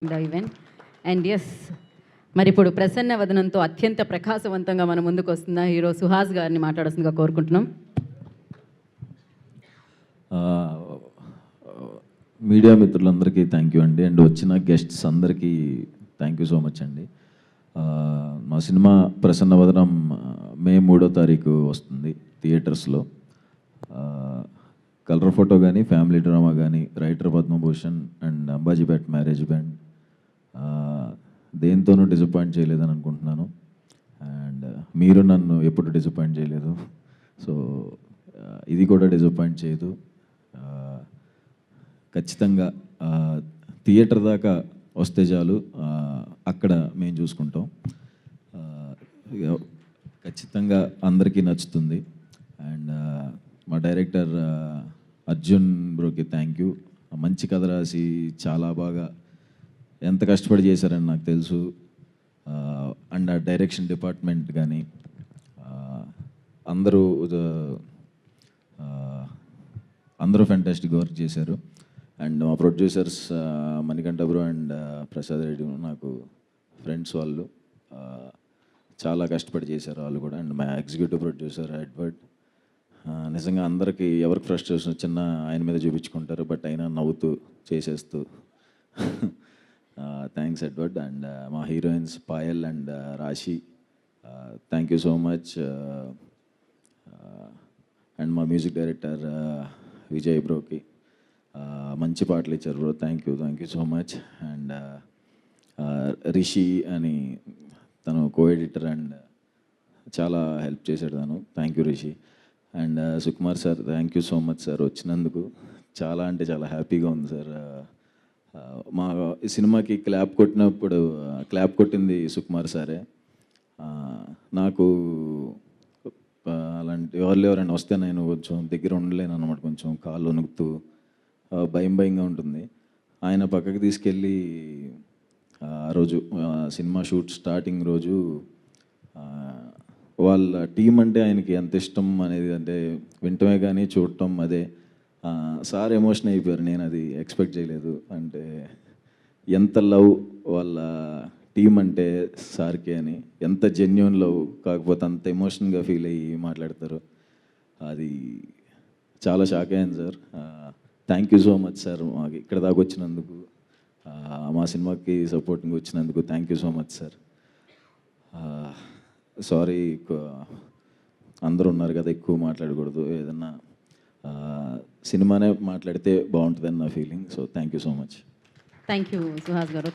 The event and yes మరి ఇప్పుడు ప్రసన్న వదనంతో అత్యంత ప్రకాశవంతంగా మన ముందుకు వస్తున్న హీరో సుహాస్ గారిని మాట్లాడాల్సిందిగా కోరుకుంటున్నాం. మీడియా మిత్రులందరికీ థ్యాంక్ యూ అండి, అండ్ వచ్చిన గెస్ట్స్ అందరికీ థ్యాంక్ యూ సో మచ్ అండి. మా సినిమా ప్రసన్న వదనం మే 3వ తారీఖు వస్తుంది థియేటర్స్లో. కలర్ ఫోటో కానీ, ఫ్యామిలీ డ్రామా కానీ, writer Padmabhushan and Ambajipet marriage band దేంతోనూ డిసప్పాయింట్ చేయలేదని అనుకుంటున్నాను. అండ్ మీరు నన్ను ఎప్పుడు డిసప్పాయింట్ చేయలేదు, సో ఇది కూడా డిసప్పాయింట్ చేయదు. ఖచ్చితంగా థియేటర్ దాకా వస్తే చాలు, అక్కడ మేము చూసుకుంటాం. ఖచ్చితంగా అందరికీ నచ్చుతుంది. అండ్ మా డైరెక్టర్ అర్జున్ బ్రోకి థ్యాంక్ యూ. మంచి కథ రాసి చాలా బాగా ఎంత కష్టపడి చేశారని నాకు తెలుసు. అండ్ ఆ డైరెక్షన్ డిపార్ట్మెంట్ కానీ అందరూ ఫ్యాంటాస్టిక్ వర్క్ చేశారు. అండ్ మా producers Manikanta bro and Prasad Reddy నాకు ఫ్రెండ్స్, వాళ్ళు చాలా కష్టపడి చేశారు వాళ్ళు కూడా. అండ్ మా ఎగ్జిక్యూటివ్ ప్రొడ్యూసర్ ఎడ్వర్డ్, నిజంగా అందరికీ ఎవరికి ఫ్రస్ట్రేషన్ వచ్చినా ఆయన మీద చూపించుకుంటారు, బట్ అయినా నవ్వుతూ చేసేస్తూ థ్యాంక్స్ ఎడ్వర్డ్. అండ్ మా హీరోయిన్స్ పాయల్ అండ్ రాశి, thank you so much. And మా మ్యూజిక్ డైరెక్టర్ విజయ్ బ్రోకి మంచి పాటలు ఇచ్చారు bro, thank you so much. And Rishi అని తను కో ఎడిటర్ అండ్ చాలా హెల్ప్ చేశాడు తను, thank you Rishi. And Sukumar sir, thank you so much sir వచ్చినందుకు. చాలా అంటే చాలా హ్యాపీగా ఉంది సార్. మా సినిమాకి క్లాప్ కొట్టింది సుకుమార్ సారే. నాకు అలాంటి ఎవరైనా వస్తే నేను కొంచెం దగ్గర ఉండలేను అన్నమాట, కొంచెం కాళ్ళు వణుకుతూ భయంగా ఉంటుంది. ఆయన పక్కకి తీసుకెళ్ళి ఆ రోజు సినిమా షూట్ స్టార్టింగ్ రోజు వాళ్ళ టీం అంటే ఆయనకి ఎంత ఇష్టం అనేది, అంటే వింటమే కానీ చూడటం అదే. సార్ ఎమోషన్ అయిపోయారు, నేను అది ఎక్స్పెక్ట్ చేయలేదు. అంటే ఎంత లవ్ వాళ్ళ టీం అంటే సార్కి అని, ఎంత జెన్యూన్ లవ్, కాకపోతే అంత ఎమోషన్గా ఫీల్ అయ్యి మాట్లాడతారు. అది చాలా షాక్ అయ్యాను sir. Thank you so much sir, మాకు ఇక్కడ దాకా వచ్చినందుకు, మా సినిమాకి సపోర్టింగ్ వచ్చినందుకు thank you so much sir. Sorry, అందరూ ఉన్నారు కదా, ఎక్కువ మాట్లాడకూడదు, ఏదన్నా సినిమానే మాట్లాడితే బాగుంటుందని నా feeling. So thank you so much. Thank you Suhas గారు.